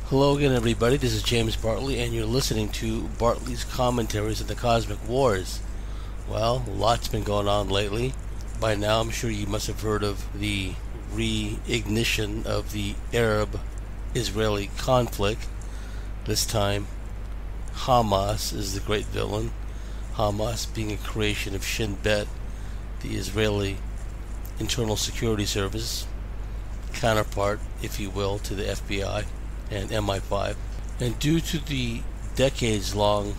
Hello again, everybody. This is James Bartley, and you're listening to Bartley's Commentaries of the Cosmic Wars. Well, lots been going on lately. By now, I'm sure you must have heard of the reignition of the Arab-Israeli conflict. This time, Hamas is the great villain. Hamas being a creation of Shin Bet, the Israeli Internal Security Service, counterpart, if you will, to the FBI and MI5. And due to the decades-long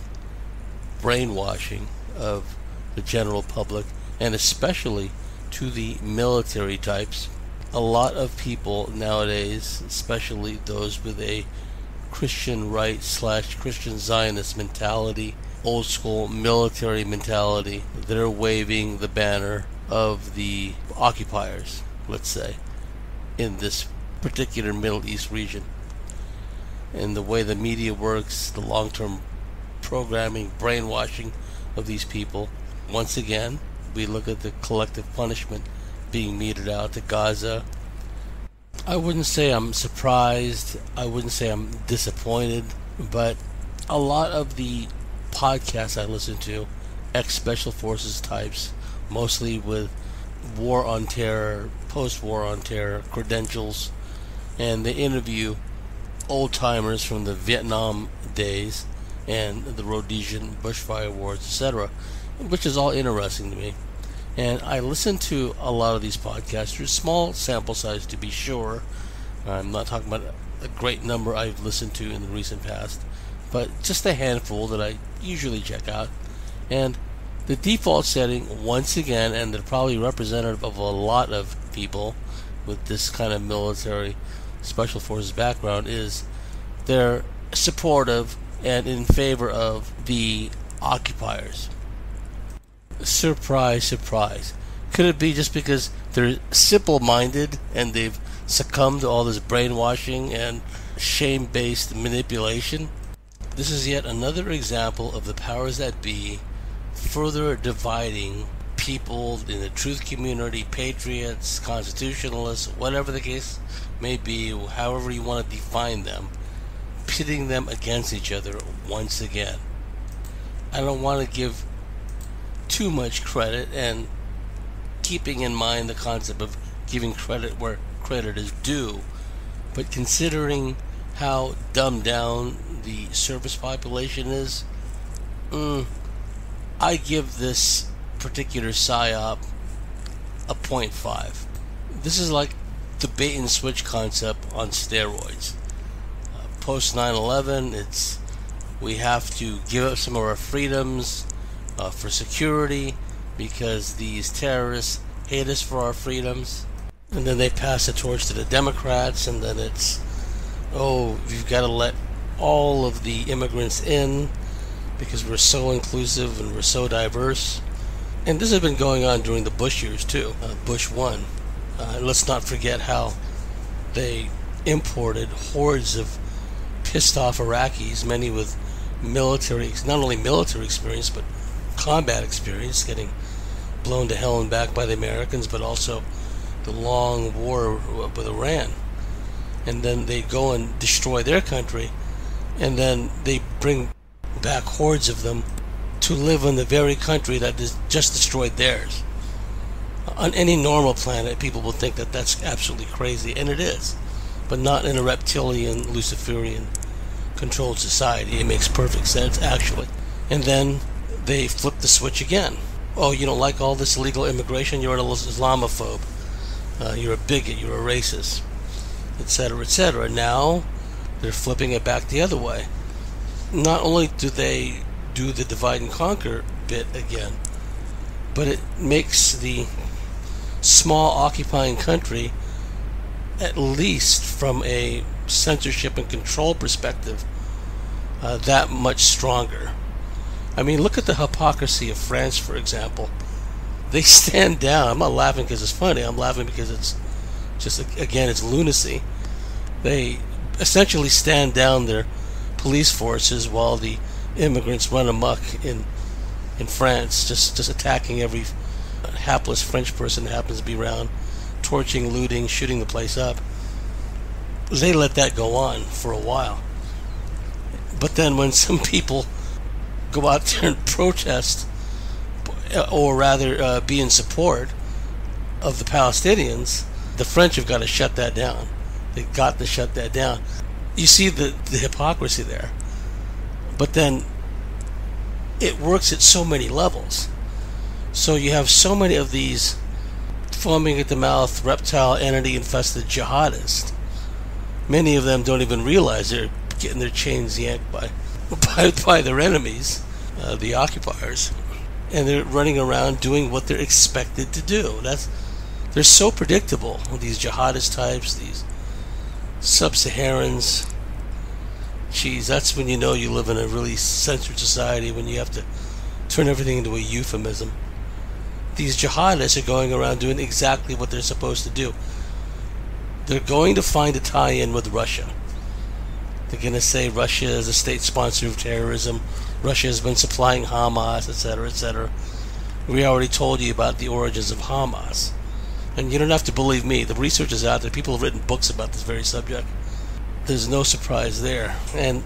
brainwashing of the general public, and especially to the military types, a lot of people nowadays, especially those with a Christian right / Christian Zionist mentality, old school military mentality, they're waving the banner of the occupiers, let's say, in this particular Middle East region. And the way the media works, the long-term programming, brainwashing of these people. Once again, we look at the collective punishment being meted out to Gaza. I wouldn't say I'm surprised, I wouldn't say I'm disappointed, but a lot of the podcasts I listen to, ex-special forces types, mostly with war on terror, post-war on terror credentials, and they interview old-timers from the Vietnam days and the Rhodesian bushfire wars, etc., which is all interesting to me. And I listen to a lot of these podcasters, small sample size to be sure. I'm not talking about a great number I've listened to in the recent past, but just a handful that I usually check out. And the default setting, once again, and they're probably representative of a lot of people with this kind of military special forces background, is they're supportive and in favor of the occupiers. Surprise, surprise. Could it be just because they're simple-minded and they've succumbed to all this brainwashing and shame-based manipulation? This is yet another example of the powers that be further dividing people in the truth community, patriots, constitutionalists, whatever the case may be, however you want to define them, pitting them against each other once again. I don't want to give too much credit, and keeping in mind the concept of giving credit where credit is due, but considering how dumbed down the service population is, I give this particular PsyOp a 0.5. This is like the bait and switch concept on steroids. Post 9/11, it's we have to give up some of our freedoms for security because these terrorists hate us for our freedoms, and then they pass the torch to the Democrats, and then it's, oh, you've got to let all of the immigrants in because we're so inclusive and we're so diverse. And this has been going on during the Bush years too, Bush 1. Let's not forget how they imported hordes of pissed off Iraqis, many with military, not only military experience, but combat experience, getting blown to hell and back by the Americans, but also the long war with Iran. And then they go and destroy their country, and then they bring back hordes of them to live in the very country that just destroyed theirs. On any normal planet, people will think that that's absolutely crazy, and it is, but not in a reptilian, Luciferian controlled society. It makes perfect sense, actually. And then they flip the switch again. Oh, you don't like all this illegal immigration? You're an Islamophobe. You're a bigot. You're a racist, etc., etc. Now they're flipping it back the other way. Not only do they do the divide and conquer bit again, but it makes the small occupying country, at least from a censorship and control perspective, that much stronger. I mean, look at the hypocrisy of France, for example. They stand down. I'm not laughing because it's funny. I'm laughing because it's just, again, it's lunacy. They essentially stand down their police forces while the immigrants run amok in France, just attacking every hapless French person that happens to be around, torching, looting, shooting the place up. they let that go on for a while. But then when some people go out there and protest, or rather be in support of the Palestinians, the French have got to shut that down. They've got to shut that down. You see the hypocrisy there. But then it works at so many levels. So you have so many of these foaming at the mouth, reptile entity infested jihadists. Many of them don't even realize they're getting their chains yanked by their enemies, the occupiers, and they're running around doing what they're expected to do. They're so predictable, these jihadist types, these sub-Saharans. Geez, that's when you know you live in a really censored society, when you have to turn everything into a euphemism. These jihadists are going around doing exactly what they're supposed to do. They're going to find a tie-in with Russia. They're going to say Russia is a state sponsor of terrorism. Russia has been supplying Hamas, etc., etc. We already told you about the origins of Hamas. And you don't have to believe me. The research is out there. People have written books about this very subject. There's no surprise there. And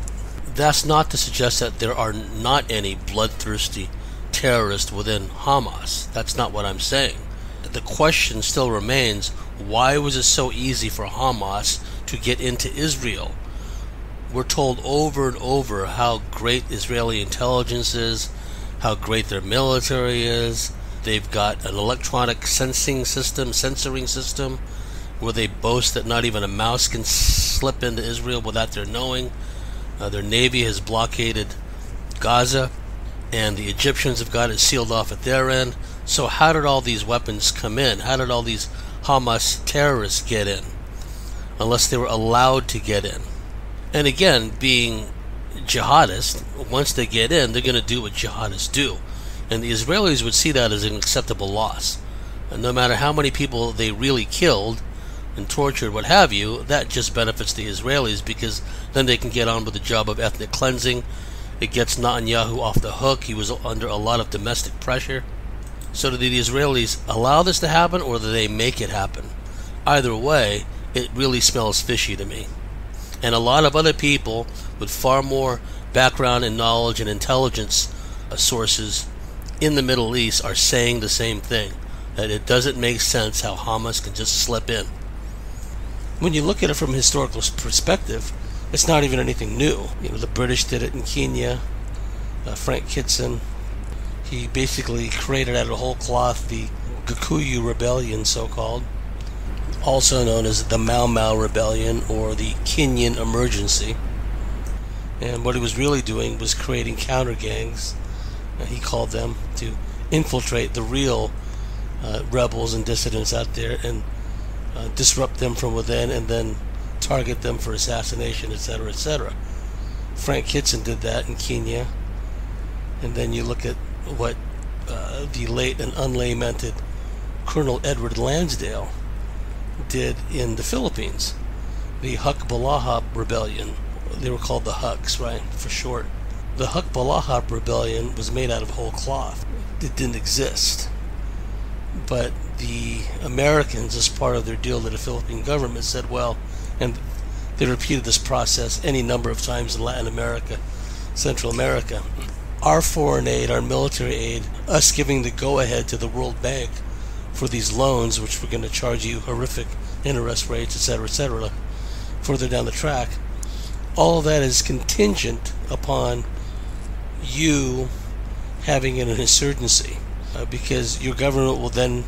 that's not to suggest that there are not any bloodthirsty terrorists within Hamas. That's not what I'm saying. The question still remains, why was it so easy for Hamas to get into Israel? We're told over and over how great Israeli intelligence is, how great their military is. They've got an electronic censoring system, where they boast that not even a mouse can slip into Israel without their knowing. Their navy has blockaded Gaza, and the Egyptians have got it sealed off at their end. So how did all these weapons come in? How did all these Hamas terrorists get in? Unless they were allowed to get in. And again, being jihadists, once they get in, they're going to do what jihadists do. And the Israelis would see that as an acceptable loss. And no matter how many people they really killed and tortured, what have you, that just benefits the Israelis, because then they can get on with the job of ethnic cleansing. It gets Netanyahu off the hook. He was under a lot of domestic pressure. So do the Israelis allow this to happen, or do they make it happen? Either way, it really smells fishy to me. And a lot of other people with far more background and knowledge and intelligence sources in the Middle East are saying the same thing, that it doesn't make sense how Hamas can just slip in. When you look at it from a historical perspective, it's not even anything new. The British did it in Kenya. Frank Kitson, he basically created out of whole cloth the Gikuyu Rebellion, so-called, also known as the Mau Mau Rebellion or the Kenyan Emergency. And what he was really doing was creating counter gangs, he called them, to infiltrate the real rebels and dissidents out there and disrupt them from within, and then target them for assassination, etc., etc. Frank Kitson did that in Kenya. And then you look at what the late and unlamented Colonel Edward Lansdale did in the Philippines, the Hukbalahap Rebellion. They were called the Huks, right, for short. The Hukbalahap Rebellion was made out of whole cloth. It didn't exist. But the Americans, as part of their deal to the Philippine government, said, well, and they repeated this process any number of times in Latin America, Central America. Our foreign aid, our military aid, us giving the go-ahead to the World Bank for these loans, which we're going to charge you horrific interest rates, etc., further down the track, all of that is contingent upon you having an insurgency, because your government will then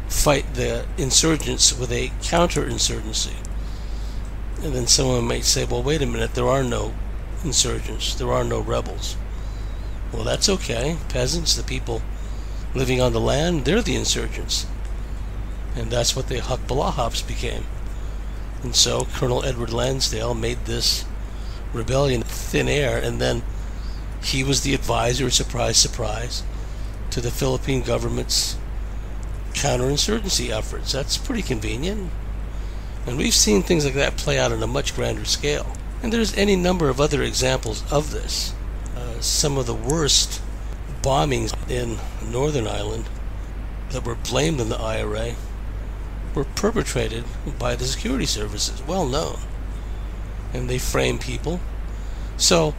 fight the insurgents with a counterinsurgency. And then someone might say, well, wait a minute, there are no insurgents, there are no rebels. Well, that's okay. Peasants, the people living on the land, they're the insurgents. And that's what the Hukbalahaps became. And so Colonel Edward Lansdale made this rebellion thin air, and then he was the advisor, surprise, surprise, to the Philippine government's counterinsurgency efforts. That's pretty convenient. And we've seen things like that play out on a much grander scale. And there's any number of other examples of this. Some of the worst bombings in Northern Ireland that were blamed on the IRA were perpetrated by the security services, well known. and they frame people. So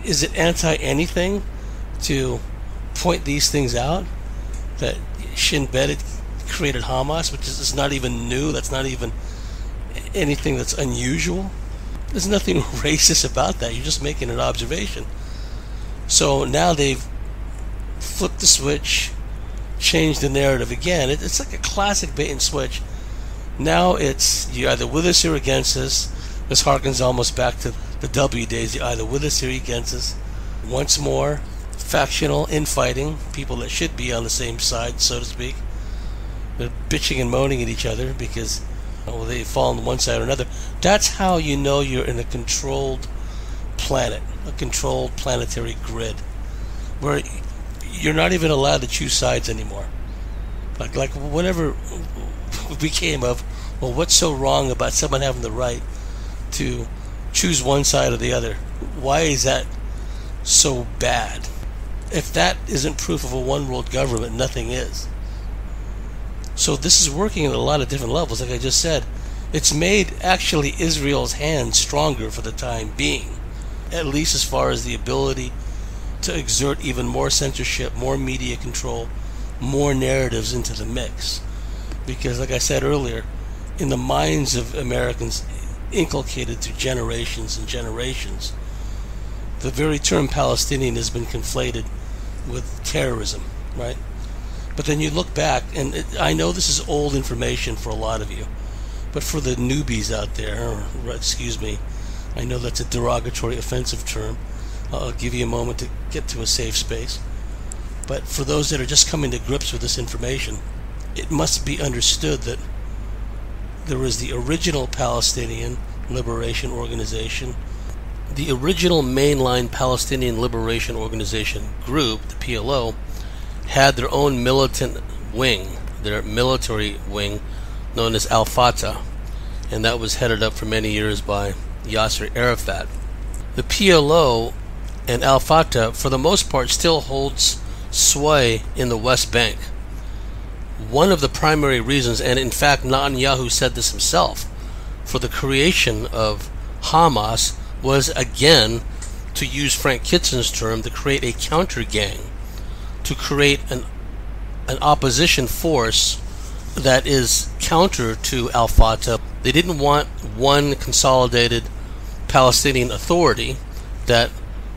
is it anti-anything to point these things out? That Shin Bet created Hamas, which is not even new, that's not even anything that's unusual. There's nothing racist about that. You're just making an observation. So now they've flipped the switch, changed the narrative again. It's like a classic bait and switch. Now it's you're either with us or against us. This harkens almost back to the W days. You're either with us or against us. Once more, factional infighting. People that should be on the same side, so to speak. They're bitching and moaning at each other because they fall on one side or another. That's how you know you're in a controlled planet, a controlled planetary grid, where you're not even allowed to choose sides anymore. Like whatever became of, well, what's so wrong about someone having the right to choose one side or the other? Why is that so bad? If that isn't proof of a one world government, nothing is. So this is working at a lot of different levels. Like I just said, it's made actually Israel's hand stronger for the time being, at least as far as the ability to exert even more censorship, more media control, more narratives into the mix. Because like I said earlier, in the minds of Americans, inculcated through generations and generations, the very term Palestinian has been conflated with terrorism, right? But then you look back, and I know this is old information for a lot of you, but for the newbies out there, or excuse me, I know that's a derogatory, offensive term. I'll give you a moment to get to a safe space. But for those that are just coming to grips with this information, it must be understood that there was the original Palestinian Liberation Organization, the original mainline Palestinian Liberation Organization group, the PLO, had their own militant wing, their military wing, known as Al-Fatah, and that was headed up for many years by Yasser Arafat. The PLO and Al-Fatah, for the most part, still holds sway in the West Bank. One of the primary reasons, and in fact Netanyahu said this himself, for the creation of Hamas was, again, to use Frank Kitzen's term, to create a counter gang, to create an opposition force that is counter to Al-Fatah. They didn't want one consolidated Palestinian authority that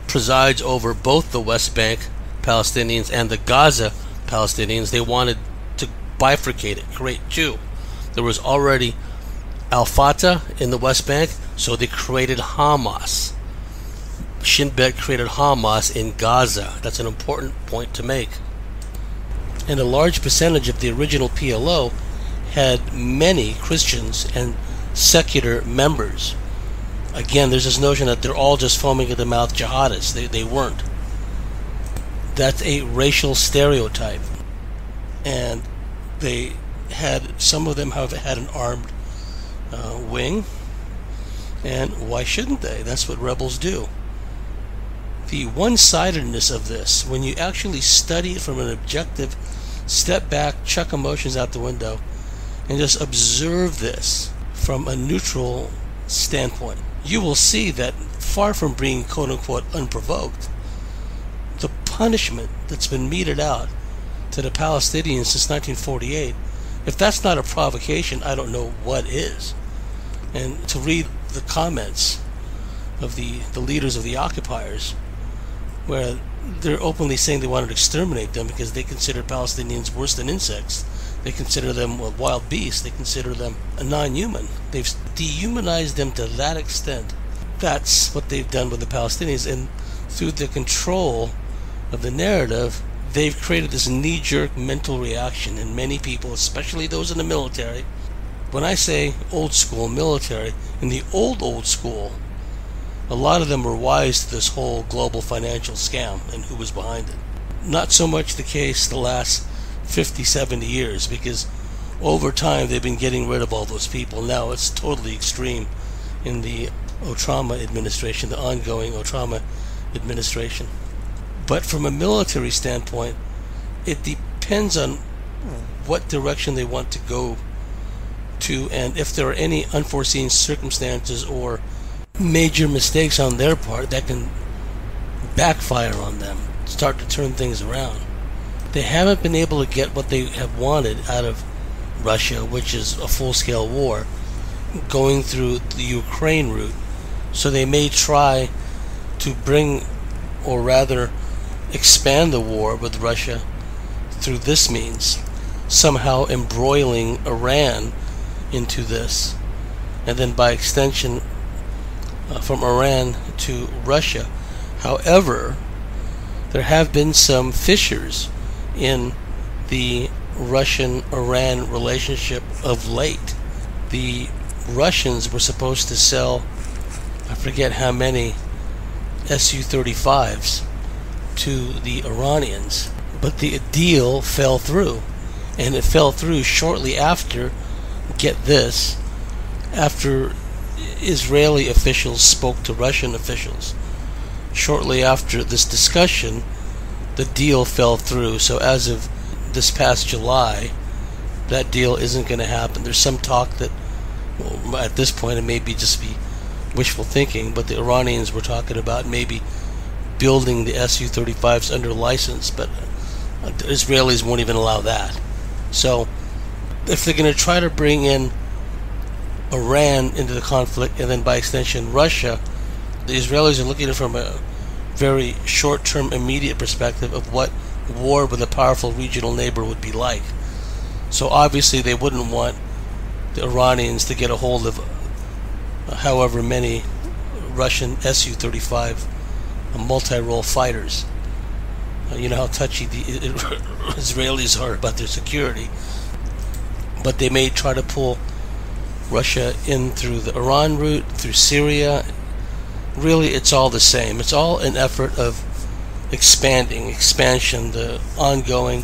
presides over both the West Bank Palestinians and the Gaza Palestinians. They wanted to bifurcate it, create two. There was already Al-Fatah in the West Bank, so they created Hamas. Shin Bet created Hamas in Gaza. That's an important point to make. And a large percentage of the original PLO had many Christians and secular members. Again, there's this notion that they're all just foaming at the mouth jihadists. They weren't. That's a racial stereotype. And they had, some of them have had an armed wing. And why shouldn't they? That's what rebels do. The one-sidedness of this, when you actually study it from an objective, step back, chuck emotions out the window, and just observe this from a neutral standpoint, you will see that far from being quote-unquote unprovoked, the punishment that's been meted out to the Palestinians since 1948, if that's not a provocation, I don't know what is. And to read the comments of the leaders of the occupiers, where they're openly saying they wanted to exterminate them because they consider Palestinians worse than insects. They consider them wild beasts. They consider them a non-human. They've dehumanized them to that extent. That's what they've done with the Palestinians. And through the control of the narrative, they've created this knee-jerk mental reaction in many people, especially those in the military. When I say old school military, in the old school, a lot of them were wise to this whole global financial scam and who was behind it. Not so much the case the last 50, 70 years, because over time they've been getting rid of all those people. Now it's totally extreme in the Otrama administration, the ongoing Otrama administration. But from a military standpoint, it depends on what direction they want to go to, and if there are any unforeseen circumstances or major mistakes on their part that can backfire on them, start to turn things around. They haven't been able to get what they have wanted out of Russia, which is a full-scale war, going through the Ukraine route. So they may try to bring, or rather expand the war with Russia through this means, somehow embroiling Iran into this, and then by extension from Iran to Russia. However, there have been some fissures in the Russian-Iran relationship of late. The Russians were supposed to sell, I forget how many, Su-35s to the Iranians, but the deal fell through. And it fell through shortly after, get this, after Israeli officials spoke to Russian officials. Shortly after this discussion, the deal fell through. So as of this past July, that deal isn't going to happen. There's some talk that, well, at this point, it may be just be wishful thinking, but the Iranians were talking about maybe building the Su-35s under license, but the Israelis won't even allow that. So if they're going to try to bring in Iran into the conflict, and then by extension Russia, the Israelis are looking at it from a very short-term, immediate perspective of what war with a powerful regional neighbor would be like. So obviously they wouldn't want the Iranians to get a hold of however many Russian Su-35 multi-role fighters. You know how touchy the Israelis are about their security. But they may try to pull Russia in through the Iran route, through Syria. Really, it's all the same. It's all an effort of expansion, the ongoing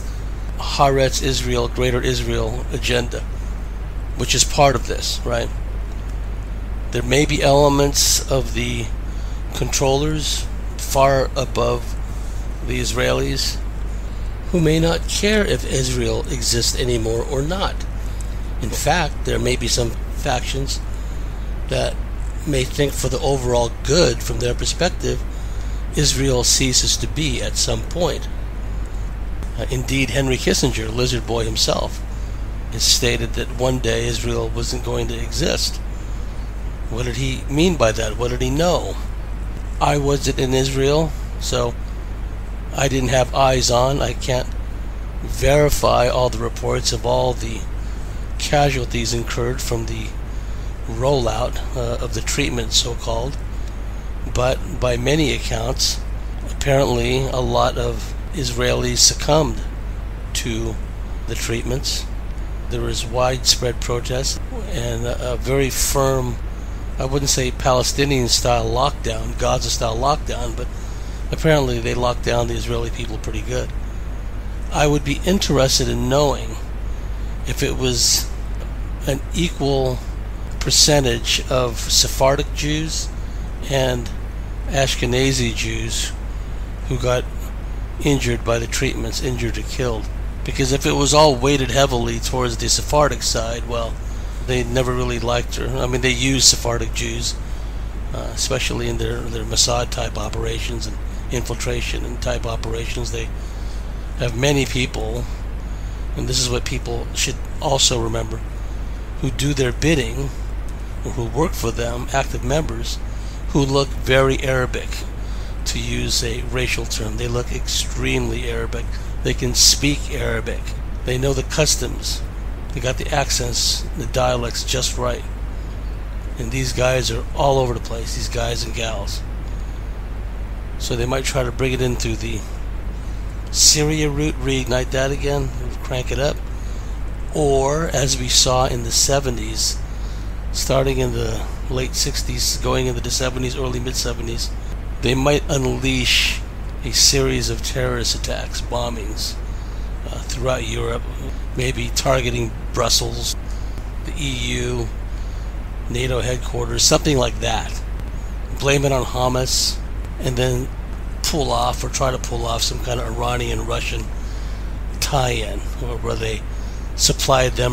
Haaretz Israel, Greater Israel agenda, which is part of this, right? There may be elements of the controllers far above the Israelis who may not care if Israel exists anymore or not. In fact, there may be some factions that may think for the overall good, from their perspective, Israel ceases to be at some point. Indeed, Henry Kissinger, Lizard Boy himself, has stated that one day Israel wasn't going to exist. What did he mean by that? What did he know? I wasn't in Israel, so I didn't have eyes on. I can't verify all the reports of all the casualties incurred from the rollout of the treatment, so-called. But by many accounts, apparently a lot of Israelis succumbed to the treatments. There was widespread protest and a very firm, I wouldn't say Palestinian-style lockdown, Gaza-style lockdown, but apparently they locked down the Israeli people pretty good. I would be interested in knowing if it was an equal percentage of Sephardic Jews and Ashkenazi Jews who got injured by the treatments, injured or killed. Because if it was all weighted heavily towards the Sephardic side, well, they never really liked her. I mean, they used Sephardic Jews, especially in their Mossad type operations and infiltration and type operations. They have many people, and this is what people should also remember, who do their bidding, or who work for them, active members, who look very Arabic, to use a racial term. They look extremely Arabic. They can speak Arabic. They know the customs. They got the accents, the dialects just right. And these guys are all over the place, these guys and gals. So they might try to bring it in through the Syria route, reignite that again, crank it up. Or, as we saw in the 70s, starting in the late 60s, going into the 70s, early mid-70s, they might unleash a series of terrorist attacks, bombings throughout Europe, maybe targeting Brussels, the EU, NATO headquarters, something like that. Blame it on Hamas, and then pull off, or try to pull off, some kind of Iranian-Russian tie-in, where they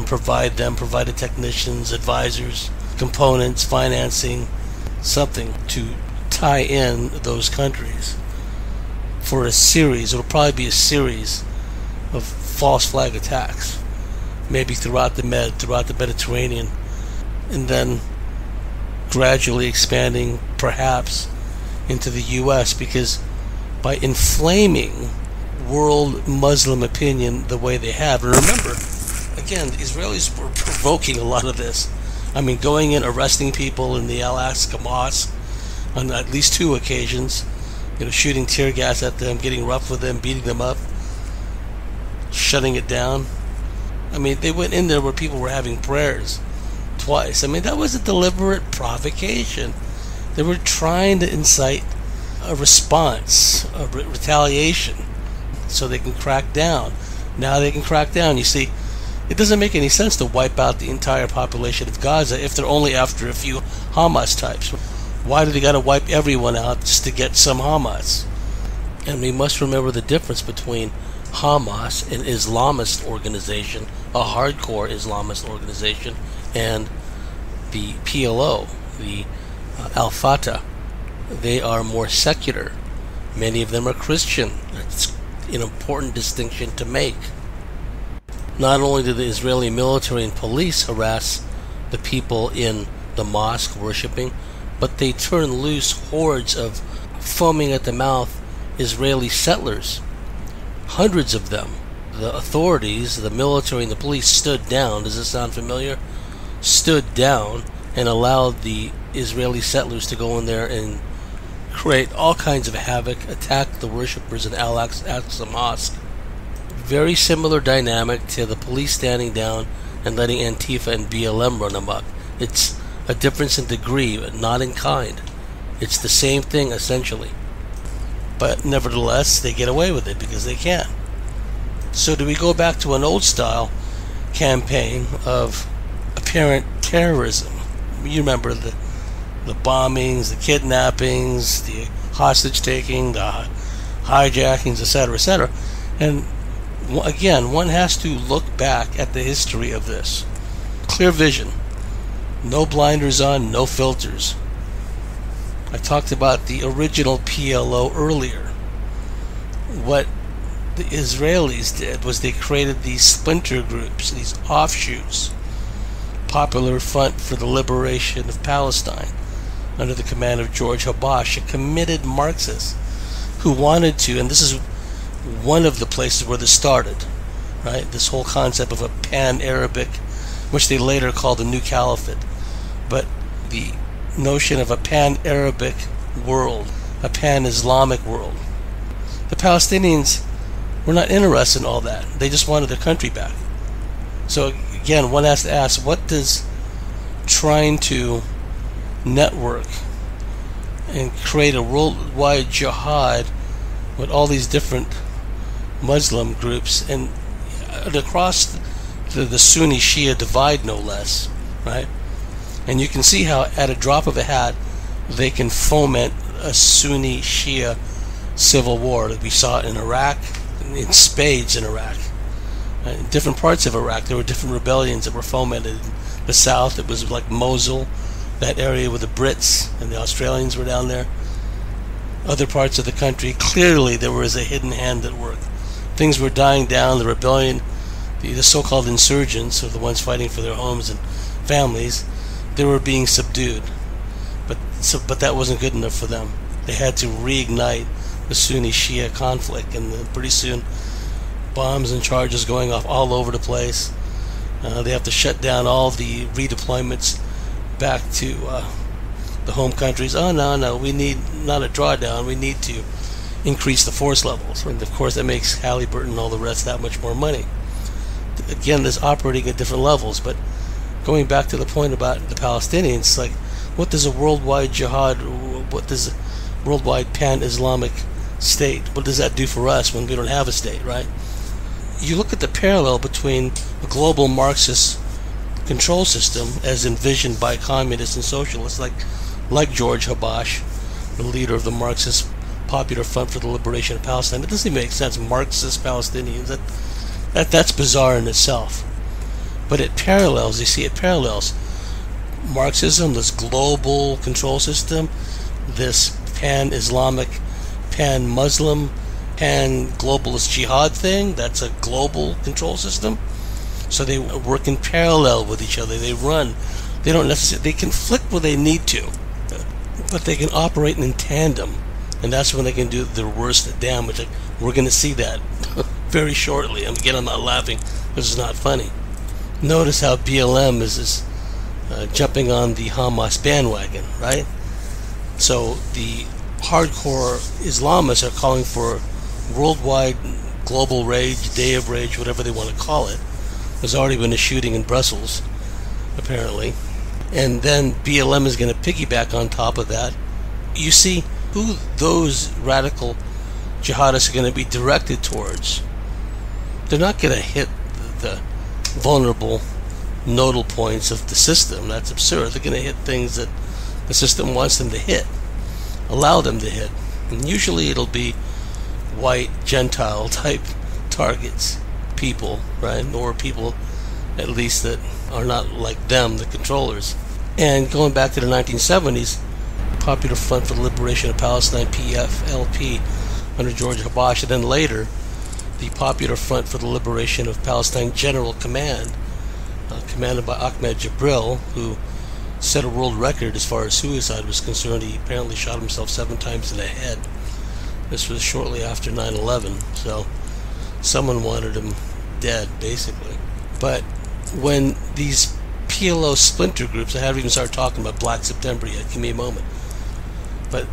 provided technicians, advisors, components, financing, something to tie in those countries for a series. It'll probably be a series of false flag attacks, maybe throughout the Mediterranean, and then gradually expanding perhaps into the U.S., because by inflaming world Muslim opinion the way they have, and remember, again, the Israelis were provoking a lot of this. I mean, going in, arresting people in the Al-Aqsa Mosque on at least 2 occasions, shooting tear gas at them, getting rough with them, beating them up, shutting it down. I mean, they went in there where people were having prayers twice. I mean, that was a deliberate provocation. They were trying to incite a response, a retaliation, so they can crack down. Now they can crack down. You see, it doesn't make any sense to wipe out the entire population of Gaza if they're only after a few Hamas types. Why do they got to wipe everyone out just to get some Hamas? And we must remember the difference between Hamas, an Islamist organization, a hardcore Islamist organization, and the PLO, the Al-Fatah. They are more secular. Many of them are Christian. That's an important distinction to make. Not only do the Israeli military and police harass the people in the mosque worshiping, but they turn loose hordes of foaming at the mouth Israeli settlers. Hundreds of them. The authorities, the military and the police stood down. Does this sound familiar? Stood down and allowed the Israeli settlers to go in there and create all kinds of havoc, attack the worshippers in Al-Aqsa Mosque. Very similar dynamic to the police standing down and letting Antifa and BLM run amok. It's a difference in degree, but not in kind. It's the same thing, essentially. But nevertheless, they get away with it because they can. So do we go back to an old-style campaign of apparent terrorism? You remember the bombings, the kidnappings, the hostage-taking, the hijackings, etc., etc. And again, one has to look back at the history of this. Clear vision. No blinders on, no filters. I talked about the original PLO earlier. What the Israelis did was they created these splinter groups, these offshoots. Popular Front for the Liberation of Palestine, under the command of George Habash, a committed Marxist who wanted to, and this is one of the places where this started, right? This whole concept of a pan-Arabic, which they later called the New Caliphate. But the notion of a pan-Arabic world, a pan-Islamic world. The Palestinians were not interested in all that. They just wanted their country back. So again, one has to ask, what does trying to network and create a worldwide jihad with all these different Muslim groups and across the Sunni Shia divide, no less, right? And you can see how at a drop of a hat they can foment a Sunni Shia civil war. We saw it in Iraq, in spades in Iraq. In different parts of Iraq there were different rebellions that were fomented. In the south it was like Mosul, that area with the Brits and the Australians were down there. Other parts of the country, clearly there was a hidden hand at work. Things were dying down. The rebellion, the so-called insurgents, or the ones fighting for their homes and families, they were being subdued. But that wasn't good enough for them. They had to reignite the Sunni-Shia conflict, and pretty soon bombs and charges going off all over the place. They have to shut down all the redeployments back to the home countries. Oh, no, we need not a drawdown. We need to increase the force levels. And of course, that makes Halliburton and all the rest that much more money. Again, this operating at different levels. But going back to the point about the Palestinians, like, what does a worldwide jihad, what does a worldwide pan-Islamic state, what does that do for us when we don't have a state, right? You look at the parallel between a global Marxist control system as envisioned by communists and socialists like George Habash, the leader of the Marxist Popular Front for the Liberation of Palestine. It doesn't even make sense. Marxist Palestinians, that's bizarre in itself. But it parallels, you see, it parallels Marxism, this global control system, this pan-Islamic, pan-Muslim, pan-globalist jihad thing, that's a global control system. So they work in parallel with each other. They run. They don't necessarily, they conflict where they need to, but they can operate in tandem. And that's when they can do their worst damage. Like, we're going to see that very shortly. Again, I'm not laughing. This is not funny. Notice how BLM is jumping on the Hamas bandwagon, right? So the hardcore Islamists are calling for worldwide global rage, day of rage, whatever they want to call it. There's already been a shooting in Brussels, apparently. And then BLM is going to piggyback on top of that. You see who those radical jihadists are going to be directed towards. They're not going to hit the vulnerable nodal points of the system. That's absurd. They're going to hit things that the system wants them to hit, allow them to hit. And usually it'll be white, Gentile type targets, people, right? Or people at least that are not like them, the controllers. And going back to the 1970s, Popular Front for the Liberation of Palestine, PFLP, under George Habash, and then later the Popular Front for the Liberation of Palestine General Command, commanded by Ahmed Jibril, who set a world record as far as suicide was concerned. He apparently shot himself 7 times in the head. This was shortly after 9/11, so someone wanted him dead, basically. But when these PLO splinter groups, I haven't even started talking about Black September yet, give me a moment, but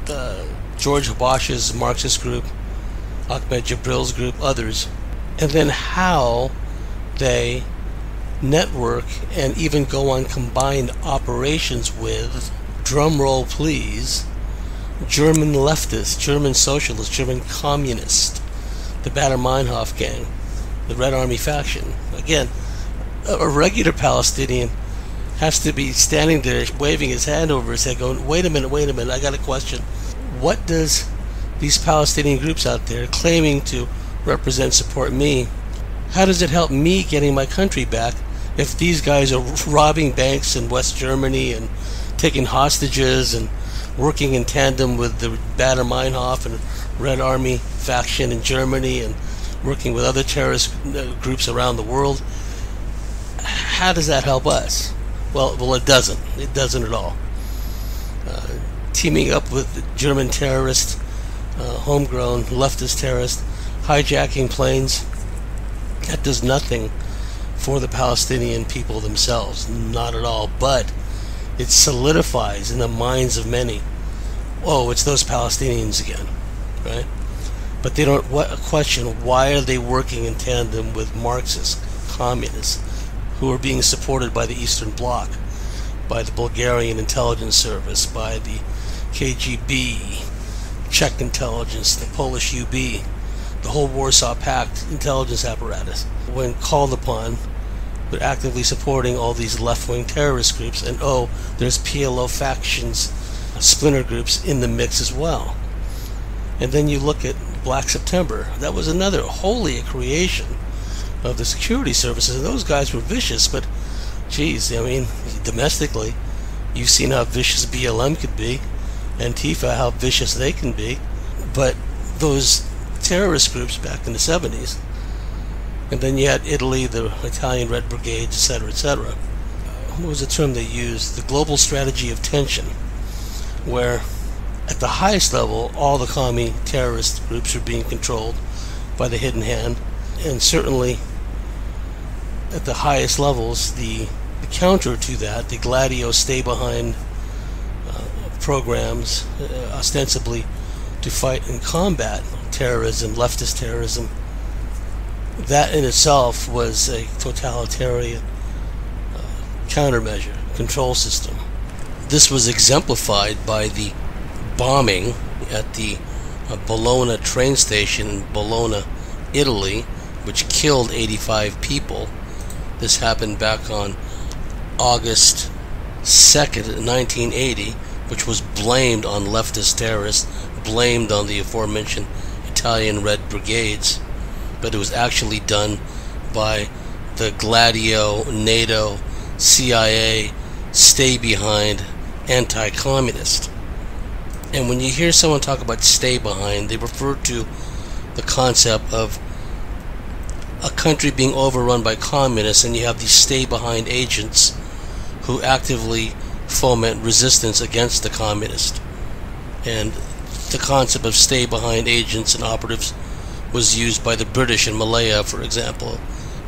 George Habash's Marxist group, Ahmed Jibril's group, others, and then how they network and even go on combined operations with, drumroll please, German leftists, German socialists, German communists, the Baader-Meinhof gang, the Red Army faction. Again, a regular Palestinian has to be standing there waving his hand over his head going, wait a minute, I got a question. What does these Palestinian groups out there claiming to represent, support me, how does it help me getting my country back if these guys are robbing banks in West Germany and taking hostages and working in tandem with the Baader-Meinhof and Red Army faction in Germany and working with other terrorist groups around the world? How does that help us? Well, it doesn't. It doesn't at all. Teaming up with German terrorists, homegrown leftist terrorists, hijacking planes, that does nothing for the Palestinian people themselves. Not at all. But it solidifies in the minds of many, oh, it's those Palestinians again, right? But they don't question, why are they working in tandem with Marxist communists who are being supported by the Eastern Bloc, by the Bulgarian intelligence service, by the KGB, Czech intelligence, the Polish UB, the whole Warsaw Pact intelligence apparatus, when called upon, but actively supporting all these left-wing terrorist groups. And oh, there's PLO factions, splinter groups in the mix as well. And then you look at Black September. That was another wholly a creation of the security services, and those guys were vicious. But geez, I mean, domestically, you've seen how vicious BLM could be, Antifa, how vicious they can be. But those terrorist groups back in the 70s, and then you had Italy, the Italian Red Brigades, etc., etc. What was the term they used? The global strategy of tension, where at the highest level, all the commie terrorist groups are being controlled by the hidden hand, and certainly at the highest levels, the counter to that, the Gladio stay-behind programs, ostensibly to fight and combat terrorism, leftist terrorism, that in itself was a totalitarian countermeasure, control system. This was exemplified by the bombing at the Bologna train station in Bologna, Italy, which killed 85 people. This happened back on August 2nd, 1980, which was blamed on leftist terrorists, blamed on the aforementioned Italian Red Brigades, but it was actually done by the Gladio, NATO, CIA, stay behind anti-communist. And when you hear someone talk about stay behind, they refer to the concept of a country being overrun by communists, and you have these stay behind agents who actively foment resistance against the communists. And the concept of stay behind agents and operatives was used by the British in Malaya, for example,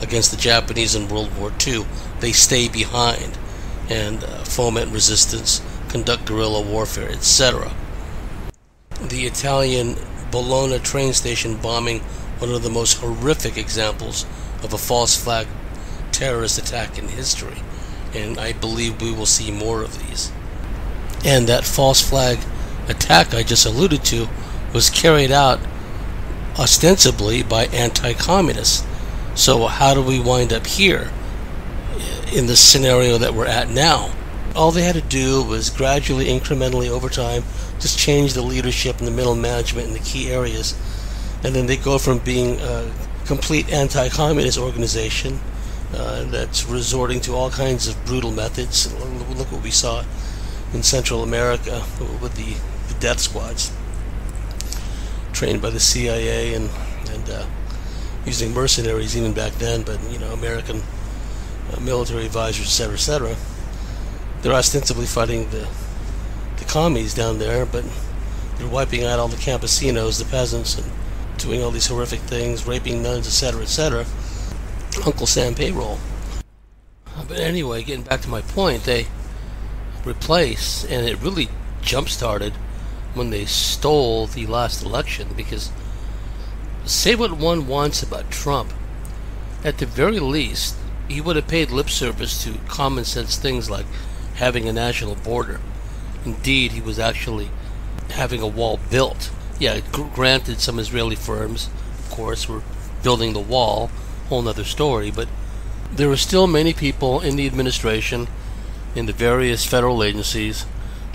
against the Japanese in World War II. They stay behind and foment resistance, conduct guerrilla warfare, etc. The Italian Bologna train station bombing, one of the most horrific examples of a false flag terrorist attack in history, and I believe we will see more of these. And that false flag attack I just alluded to was carried out ostensibly by anti-communists. So how do we wind up here in the scenario that we're at now? All they had to do was gradually, incrementally, over time, just change the leadership and the middle management in the key areas, and then they go from being a complete anti-communist organization that's resorting to all kinds of brutal methods. Look what we saw in Central America with the death squads trained by the CIA and using mercenaries even back then, but American military advisors, etc., etc. They're ostensibly fighting the commies down there, but they're wiping out all the campesinos, the peasants, and doing all these horrific things, raping nuns, etc., etc. Uncle Sam payroll. But anyway, getting back to my point, they replace, and it really jump-started when they stole the last election, because say what one wants about Trump, at the very least, he would have paid lip service to common sense things like having a national border. Indeed, he was actually having a wall built. Yeah, granted, some Israeli firms, of course, were building the wall, whole nother story, but there were still many people in the administration, in the various federal agencies,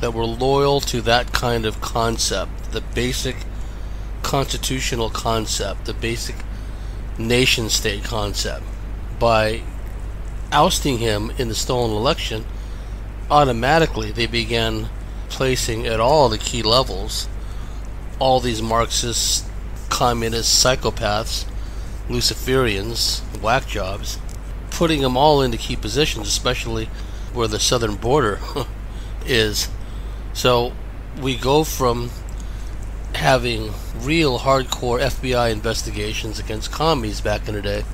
that were loyal to that kind of concept, the basic constitutional concept, the basic nation-state concept. By ousting him in the stolen election, automatically they began placing at all the key levels all these Marxist, communist psychopaths, Luciferians, whack jobs, putting them all into key positions, especially where the southern border is. So we go from having real hardcore FBI investigations against commies back in the day,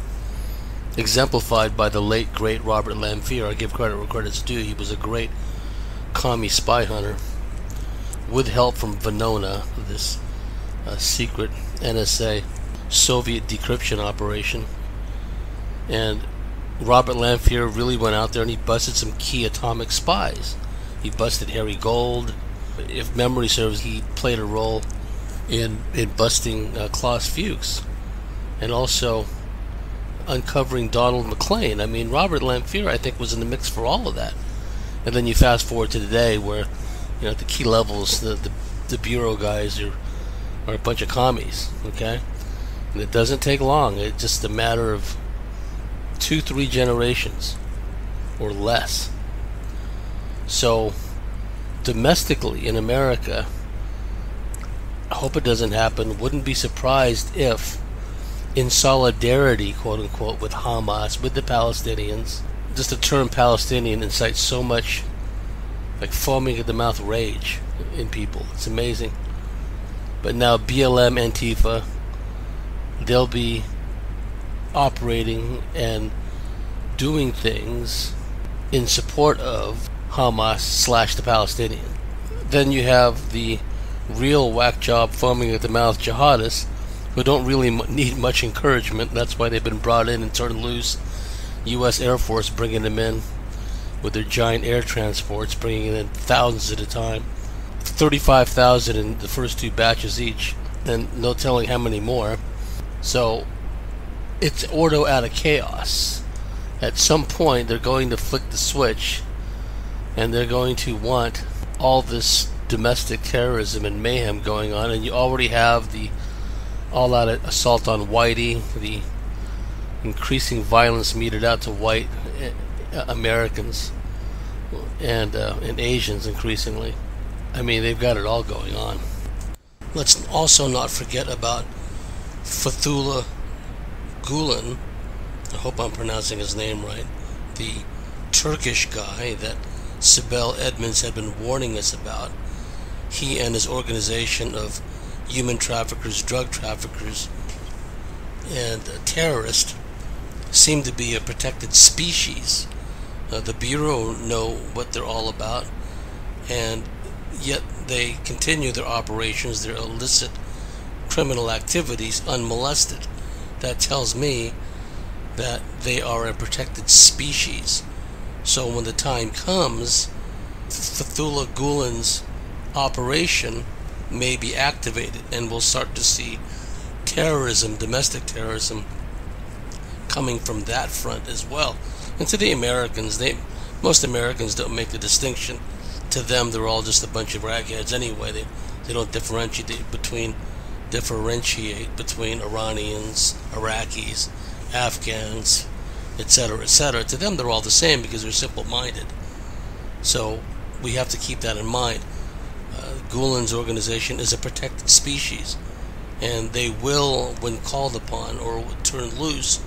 exemplified by the late great Robert Lamphere. I give credit where credit's due. He was a great commie spy hunter with help from Venona, this secret NSA Soviet decryption operation. And Robert Lamphere really went out there and he busted some key atomic spies. He busted Harry Gold. If memory serves, he played a role in busting Klaus Fuchs, and also uncovering Donald McLean. I mean, Robert Lamphere, I think, was in the mix for all of that. And then you fast forward to today where, at the key levels, the bureau guys are a bunch of commies, okay? And it doesn't take long. It's just a matter of 2-3 generations or less. So, domestically in America, I hope it doesn't happen. Wouldn't be surprised if, in solidarity, quote unquote, with Hamas, with the Palestinians, just the term Palestinian incites so much like foaming at the mouth rage in people. It's amazing. But now BLM, Antifa, they'll be operating and doing things in support of Hamas / the Palestinian. Then you have the real whack job foaming at the mouth jihadists who don't really need much encouragement. That's why they've been brought in and turned loose. U.S. Air Force bringing them in with their giant air transports, bringing in thousands at a time. 35,000 in the first 2 batches each, and no telling how many more. So it's ordo out of chaos. At some point they're going to flick the switch and they're going to want all this domestic terrorism and mayhem going on, and you already have the all-out assault on Whitey, the increasing violence meted out to white Americans and Asians increasingly. I mean, they've got it all going on. Let's also not forget about Fethullah Gulen. I hope I'm pronouncing his name right. The Turkish guy that Sibel Edmonds had been warning us about. He and his organization of human traffickers, drug traffickers, and terrorists seem to be a protected species. The Bureau know what they're all about, and yet they continue their operations, their illicit criminal activities unmolested. That tells me that they are a protected species. So when the time comes, Fethullah Gulen's operation may be activated, and we'll start to see terrorism, domestic terrorism, coming from that front as well. And to the Americans, most Americans don't make the distinction. To them, they're all just a bunch of ragheads anyway. They don't differentiate between Iranians, Iraqis, Afghans, etc., etc. To them, they're all the same because they're simple-minded. So we have to keep that in mind. Gulen's organization is a protected species, and they will, when called upon or turned loose,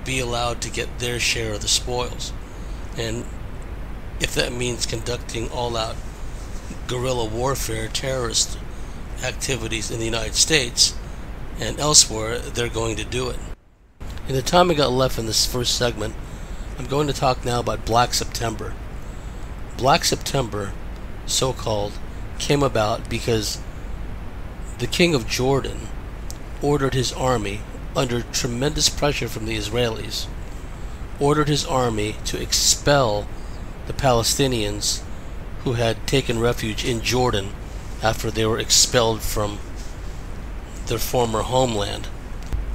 be allowed to get their share of the spoils. And if that means conducting all-out guerrilla warfare, terrorist activities in the United States and elsewhere, they're going to do it. In the time I got left in this first segment, I'm going to talk now about Black September. Black September, so-called, came about because the king of Jordan ordered his army, under tremendous pressure from the Israelis, ordered his army to expel the Palestinians who had taken refuge in Jordan after they were expelled from their former homeland.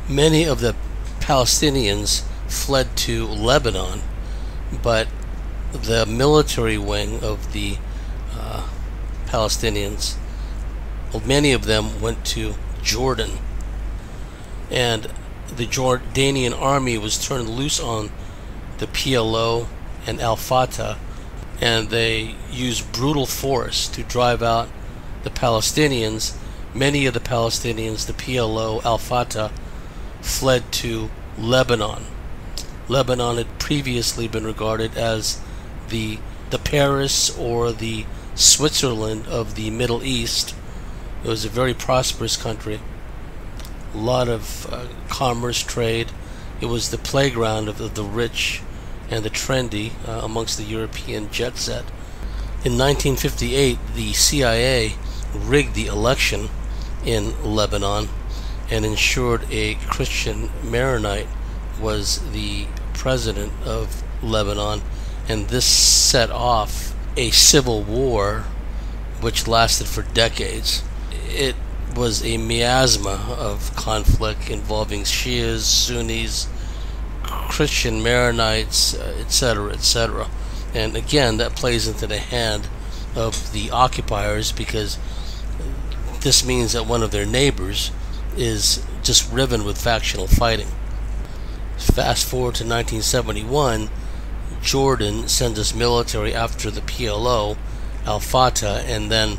Many of the Palestinians fled to Lebanon, but the military wing of the Palestinians, well, many of them went to Jordan, and the Jordanian army was turned loose on the PLO and Al-Fatah, and they used brutal force to drive out the Palestinians. Many of the Palestinians, the PLO, Al-Fatah, fled to Lebanon. Lebanon had previously been regarded as the Paris or the Switzerland of the Middle East. It was a very prosperous country. A lot of commerce, trade. It was the playground of the rich and the trendy amongst the European jet set. In 1958, the CIA rigged the election in Lebanon and ensured a Christian Maronite was the president of Lebanon, and this set off a civil war which lasted for decades. It was a miasma of conflict involving Shias, Sunnis, Christian Maronites, etc., etc. And again, that plays into the hand of the occupiers, because this means that one of their neighbors is just riven with factional fighting. Fast forward to 1971, Jordan sends its military after the PLO, Al-Fatah, and then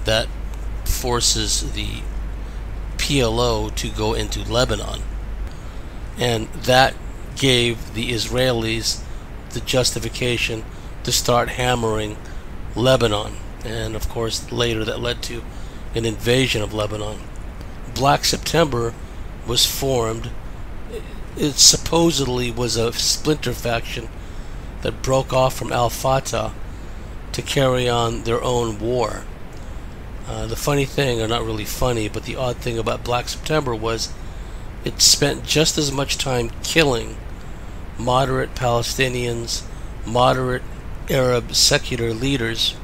that forces the PLO to go into Lebanon. And that gave the Israelis the justification to start hammering Lebanon. And of course, later that led to an invasion of Lebanon. Black September was formed. It supposedly was a splinter faction that broke off from Al-Fatah to carry on their own war. The funny thing, or not really funny, but the odd thing about Black September was it spent just as much time killing moderate Palestinians, moderate Arab secular leaders,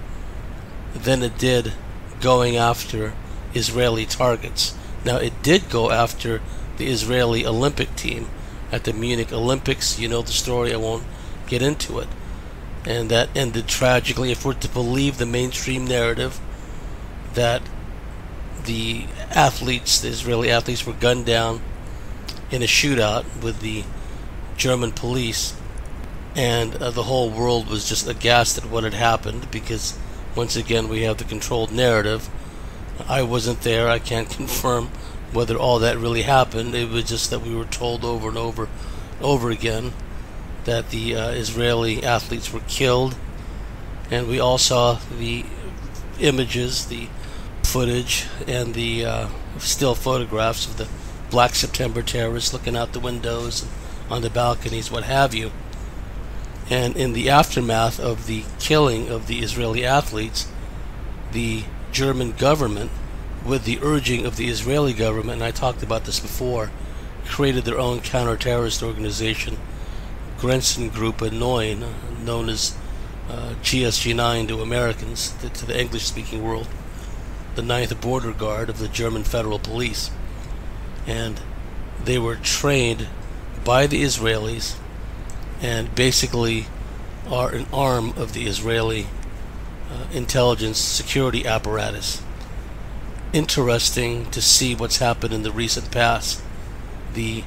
than it did going after Israeli targets. Now, it did go after the Israeli Olympic team at the Munich Olympics. You know the story, I won't get into it. And that ended tragically, if we're to believe the mainstream narrative, that the Israeli athletes were gunned down in a shootout with the German police. and the whole world was just aghast at what had happened, because once again we have the controlled narrative. I wasn't there, I can't confirm whether all that really happened. It was just that we were told over and over again that the Israeli athletes were killed, and we all saw the images, the footage, and the still photographs of the Black September terrorists looking out the windows, on the balconies, what have you. And in the aftermath of the killing of the Israeli athletes, the German government, with the urging of the Israeli government, and I talked about this before, created their own counter-terrorist organization, Grenzengruppe 9, known as GSG-9 to Americans, to the English-speaking world, the 9th Border Guard of the German Federal Police. And they were trained by the Israelis and basically are an arm of the Israeli intelligence security apparatus. Interesting to see what's happened in the recent past. The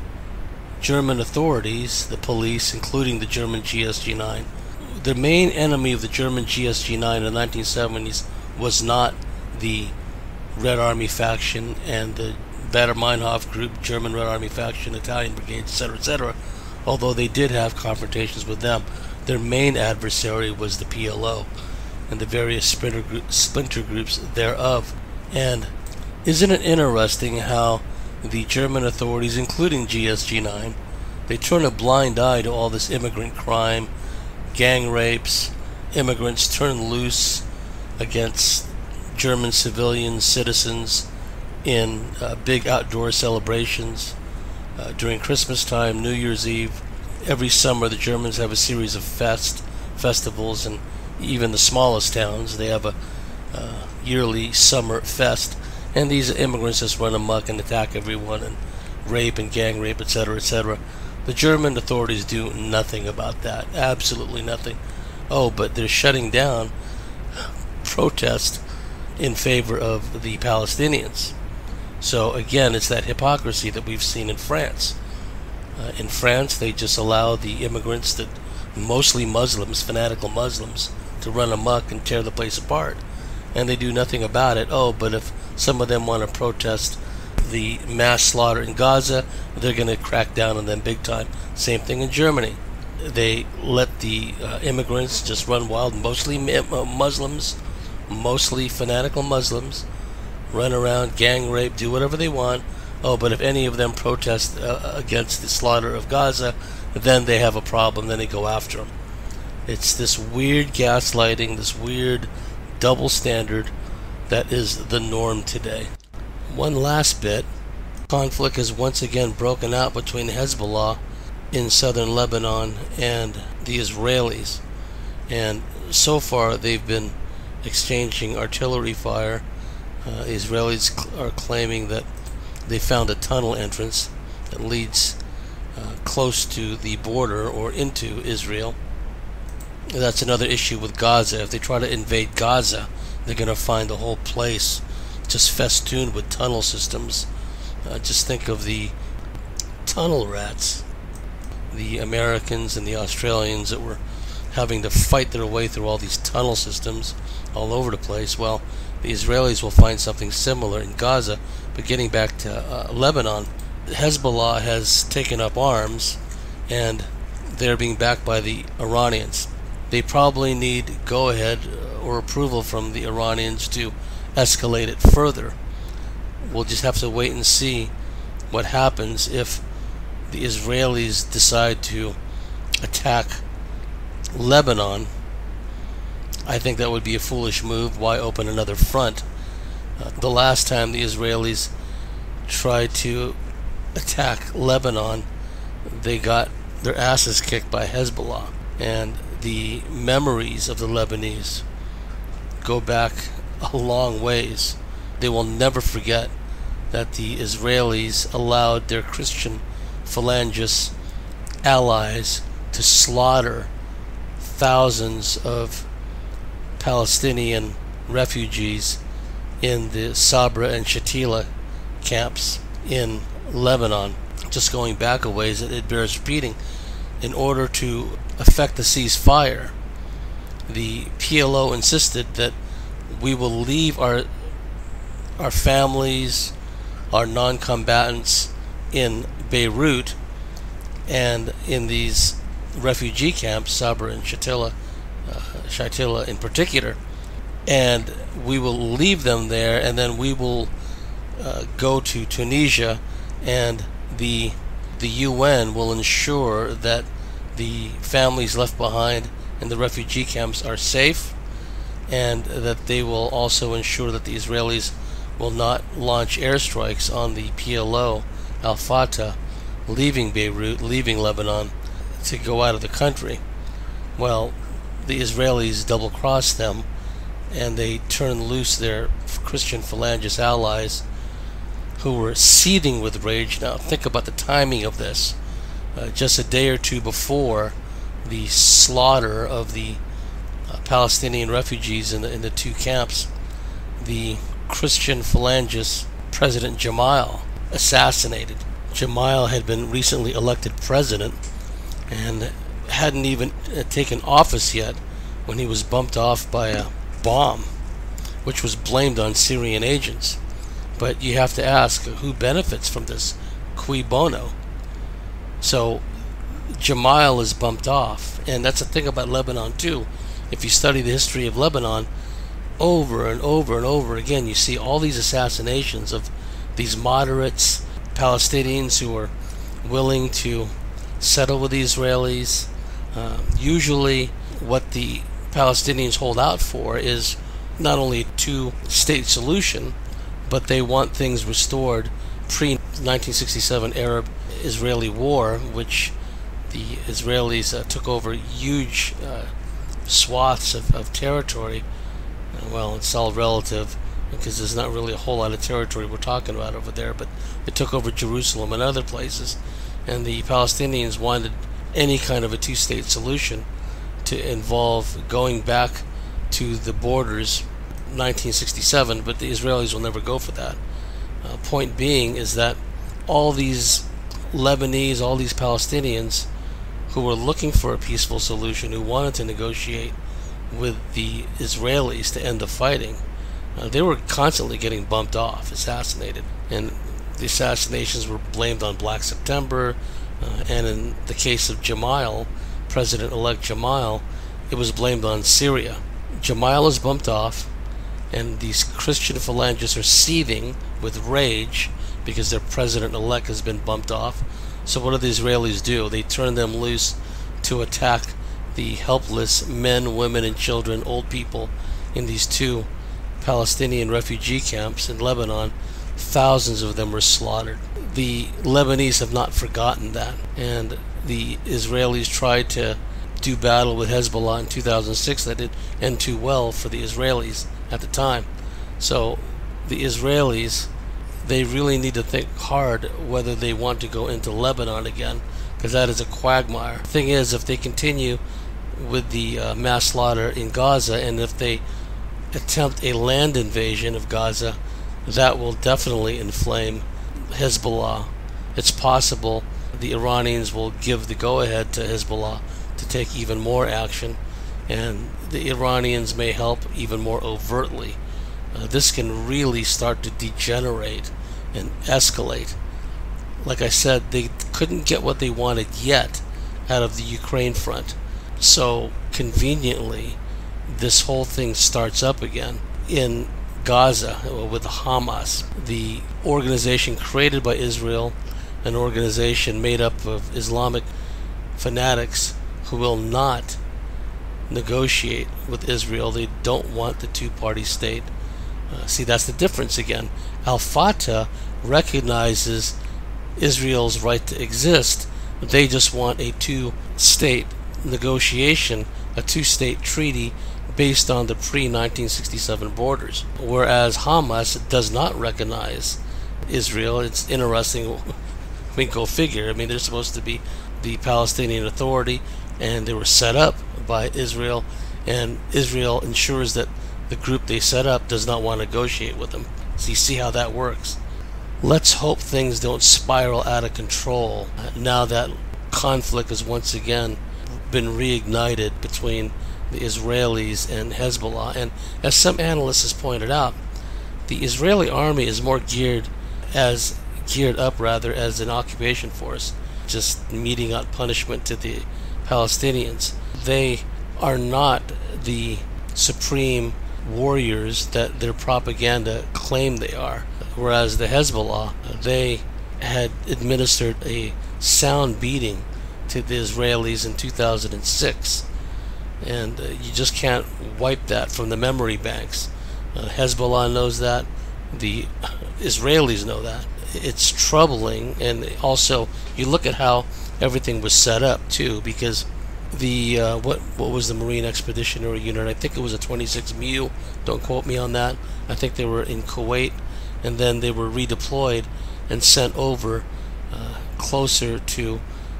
German authorities, the police, including the German GSG-9, the main enemy of the German GSG-9 in the 1970s was not the Red Army faction and the Baader-Meinhof group, German Red Army faction, Italian brigades, etc., etc., although they did have confrontations with them. Their main adversary was the PLO and the various splinter groups thereof. And isn't it interesting how the German authorities, including GSG-9, they turn a blind eye to all this immigrant crime, gang rapes, immigrants turn loose against German civilian citizens in big outdoor celebrations during Christmas time, New Year's Eve. Every summer the Germans have a series of festivals, and even the smallest towns, they have a yearly summer fest, and these immigrants just run amok and attack everyone and rape and gang rape, etc., etc. The German authorities do nothing about that, absolutely nothing. Oh, but they're shutting down protest in favor of the Palestinians. So again, it's that hypocrisy that we've seen in France. In France, they just allow the immigrants, that mostly Muslims, fanatical Muslims, to run amok and tear the place apart, and they do nothing about it. Oh, but if some of them want to protest the mass slaughter in Gaza, they're going to crack down on them big time. Same thing in Germany. They let the immigrants just run wild, mostly Muslims, mostly fanatical Muslims, run around, gang rape, do whatever they want. Oh, but if any of them protest against the slaughter of Gaza, then they have a problem, then they go after them. It's this weird gaslighting, this weird double standard that is the norm today. One last bit. Conflict has once again broken out between Hezbollah in southern Lebanon and the Israelis. And so far they've been exchanging artillery fire. Israelis are claiming that they found a tunnel entrance that leads close to the border or into Israel. That's another issue with Gaza. If they try to invade Gaza, they're going to find the whole place just festooned with tunnel systems. Just think of the tunnel rats, the Americans and the Australians that were having to fight their way through all these tunnel systems all over the place. Well, the Israelis will find something similar in Gaza. But getting back to Lebanon, Hezbollah has taken up arms, and they're being backed by the Iranians. They probably need go-ahead or approval from the Iranians to escalate it further. We'll just have to wait and see what happens if the Israelis decide to attack Lebanon. I think that would be a foolish move. Why open another front? The last time the Israelis tried to attack Lebanon, they got their asses kicked by Hezbollah. And the memories of the Lebanese go back a long ways. They will never forget that the Israelis allowed their Christian phalangist allies to slaughter thousands of Palestinian refugees in the Sabra and Shatila camps in Lebanon. Just going back a ways, it bears repeating. in order to effect the ceasefire, the PLO insisted that we will leave our families, our non-combatants in Beirut and in these refugee camps, Sabra and Shatila in particular, and we will leave them there, and then we will go to Tunisia, and the UN will ensure that the families left behind in the refugee camps are safe, and that they will also ensure that the Israelis will not launch airstrikes on the PLO, Al-Fatah, leaving Beirut, leaving Lebanon, to go out of the country. Well, the Israelis double-crossed them, and they turned loose their Christian Phalangist allies, who were seething with rage. Now, think about the timing of this. Just a day or two before the slaughter of the Palestinian refugees in the two camps, the Christian Phalangist President Jamal assassinated. Jamal had been recently elected president and hadn't even taken office yet when he was bumped off by a bomb, which was blamed on Syrian agents. But you have to ask, who benefits from this? Cui bono? So Jamal is bumped off, and that's the thing about Lebanon too. If you study the history of Lebanon, over and over and over again, you see all these assassinations of these moderates, Palestinians who are willing to settle with the Israelis. Usually what the Palestinians hold out for is not only a two-state solution, but they want things restored pre-1967 Arab-Israeli war, which the Israelis took over huge swaths of territory. Well, it's all relative, because there's not really a whole lot of territory we're talking about over there, but they took over Jerusalem and other places, and the Palestinians wanted any kind of a two-state solution to involve going back to the borders 1967, but the Israelis will never go for that. Point being is that all these Lebanese, all these Palestinians who were looking for a peaceful solution, who wanted to negotiate with the Israelis to end the fighting, they were constantly getting bumped off, assassinated, and the assassinations were blamed on Black September, and in the case of Jamal, President-elect Jamal, it was blamed on Syria. Jamal is bumped off, and these Christian Phalangists are seething with rage because their president-elect has been bumped off. So what do the Israelis do? They turn them loose to attack the helpless men, women, and children, old people in these two Palestinian refugee camps in Lebanon. Thousands of them were slaughtered. The Lebanese have not forgotten that, and the Israelis tried to do battle with Hezbollah in 2006. That didn't end too well for the Israelis at the time. So the Israelis, they really need to think hard whether they want to go into Lebanon again, because that is a quagmire. The thing is, if they continue with the mass slaughter in Gaza, and if they attempt a land invasion of Gaza, that will definitely inflame Hezbollah. It's possible the Iranians will give the go-ahead to Hezbollah to take even more action, and the Iranians may help even more overtly. This can really start to degenerate and escalate. Like I said, they couldn't get what they wanted yet out of the Ukraine front. So conveniently, this whole thing starts up again in Gaza with Hamas, the organization created by Israel, an organization made up of Islamic fanatics who will not negotiate with Israel. They don't want the two-party state. See, that's the difference again. Al-Fatah recognizes Israel's right to exist. They just want a two-state negotiation, a two-state treaty based on the pre-1967 borders. Whereas Hamas does not recognize Israel. It's interesting. I mean, go figure. I mean, they're supposed to be the Palestinian Authority, and they were set up by Israel, and Israel ensures that the group they set up does not want to negotiate with them. So you see how that works. Let's hope things don't spiral out of control now that conflict has once again been reignited between the Israelis and Hezbollah. And as some analysts has pointed out, the Israeli army is more geared up as an occupation force, just meting out punishment to the Palestinians. They are not the supreme warriors that their propaganda claim they are. Whereas the Hezbollah, they had administered a sound beating to the Israelis in 2006. And you just can't wipe that from the memory banks. Hezbollah knows that. The Israelis know that. It's troubling, and also you look at how everything was set up too, because the what was the Marine Expeditionary Unit? I think it was a 26 MU. Don't quote me on that. I think they were in Kuwait, and then they were redeployed and sent over closer to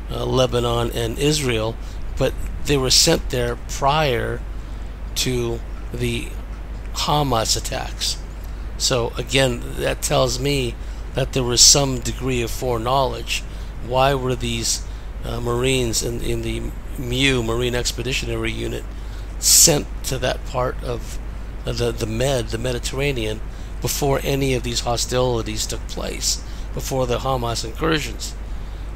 Lebanon and Israel, but they were sent there prior to the Hamas attacks. So again, that tells me that there was some degree of foreknowledge. Why were these Marines in the MU, Marine Expeditionary Unit, sent to that part of the Mediterranean, before any of these hostilities took place, before the Hamas incursions?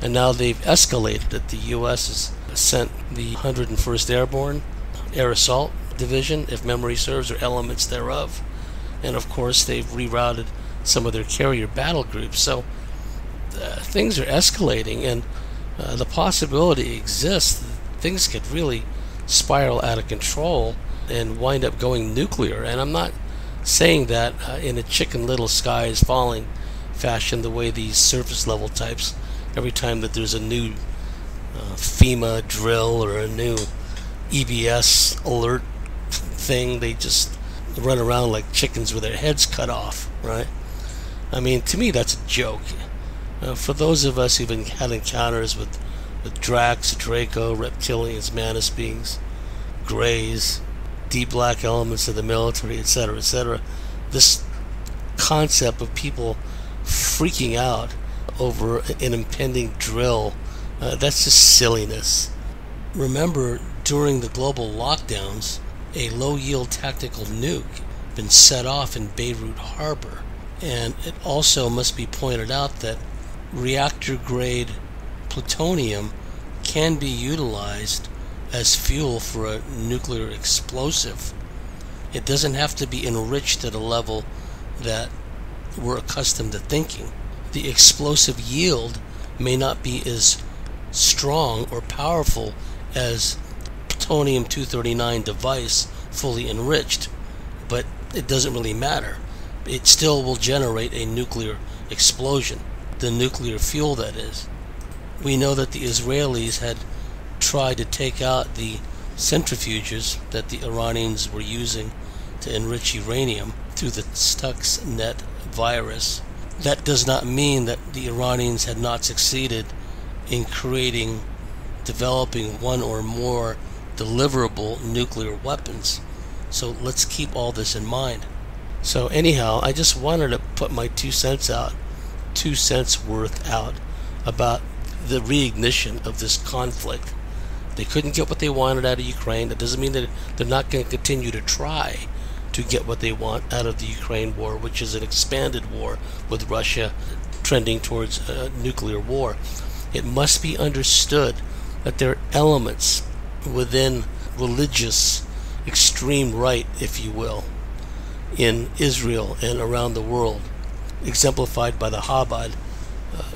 And now they've escalated it. The U.S. has sent the 101st Airborne Air Assault Division, if memory serves, or elements thereof. And of course, they've rerouted some of their carrier battle groups. So things are escalating, and the possibility exists that things could really spiral out of control and wind up going nuclear. And I'm not saying that in a Chicken Little Sky is Falling fashion, the way these surface level types, every time that there's a new FEMA drill or a new EBS alert thing, they just run around like chickens with their heads cut off, right? I mean, to me, that's a joke. For those of us who've had encounters with Drax, Draco, reptilians, manus beings, greys, deep black elements of the military, etc., this concept of people freaking out over an impending drill, that's just silliness. Remember, during the global lockdowns, a low-yield tactical nuke been set off in Beirut Harbor. And it also must be pointed out that reactor-grade plutonium can be utilized as fuel for a nuclear explosive. It doesn't have to be enriched at a level that we're accustomed to thinking. The explosive yield may not be as strong or powerful as plutonium-239 device fully enriched, but it doesn't really matter. It still will generate a nuclear explosion, the nuclear fuel that is. We know that the Israelis had tried to take out the centrifuges that the Iranians were using to enrich uranium through the Stuxnet virus. That does not mean that the Iranians had not succeeded in developing one or more deliverable nuclear weapons. So let's keep all this in mind. So anyhow, I just wanted to put my 2 cents worth out about the reignition of this conflict. They couldn't get what they wanted out of Ukraine. That doesn't mean that they're not going to continue to try to get what they want out of the Ukraine war, which is an expanded war with Russia trending towards a nuclear war. It must be understood that there are elements within religious extreme right, if you will, in Israel and around the world, exemplified by the Chabad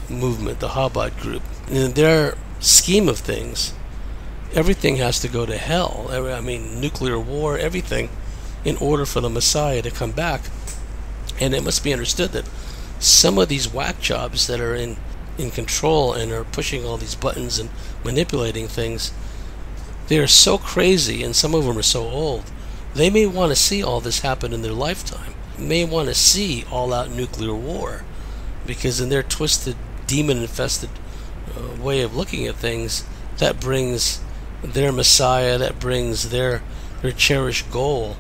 movement, the Chabad group. In their scheme of things, everything has to go to hell. I mean, nuclear war, everything, in order for the Messiah to come back. And it must be understood that some of these whack jobs that are in control and are pushing all these buttons and manipulating things, they are so crazy, and some of them are so old, they may want to see all this happen in their lifetime. They may want to see all-out nuclear war, because in their twisted, demon-infested way of looking at things, that brings their Messiah, that brings their cherished goal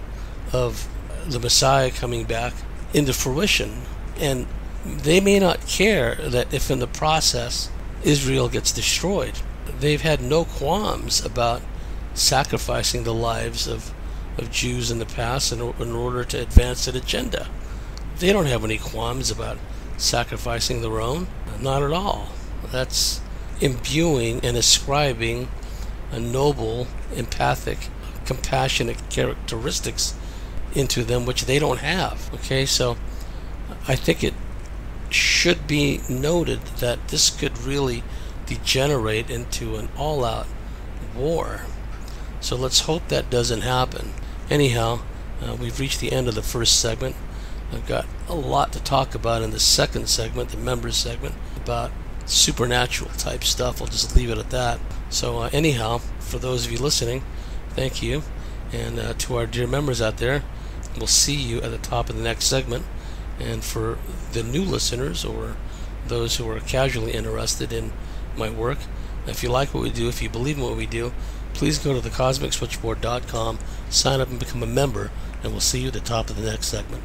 of the Messiah coming back into fruition. And they may not care that if in the process Israel gets destroyed. they've had no qualms about sacrificing the lives of Jews in the past in order to advance an agenda. They don't have any qualms about sacrificing their own. Not at all. That's imbuing and ascribing a noble, empathic, compassionate characteristics into them which they don't have. Okay, so I think it should be noted that this could really degenerate into an all-out war. So let's hope that doesn't happen. Anyhow, we've reached the end of the first segment. I've got a lot to talk about in the second segment, the members segment, about supernatural type stuff. I'll just leave it at that. So anyhow, for those of you listening, thank you. And to our dear members out there, we'll see you at the top of the next segment. And for the new listeners or those who are casually interested in my work, if you like what we do, if you believe in what we do, please go to thecosmicswitchboard.com, sign up and become a member, and we'll see you at the top of the next segment.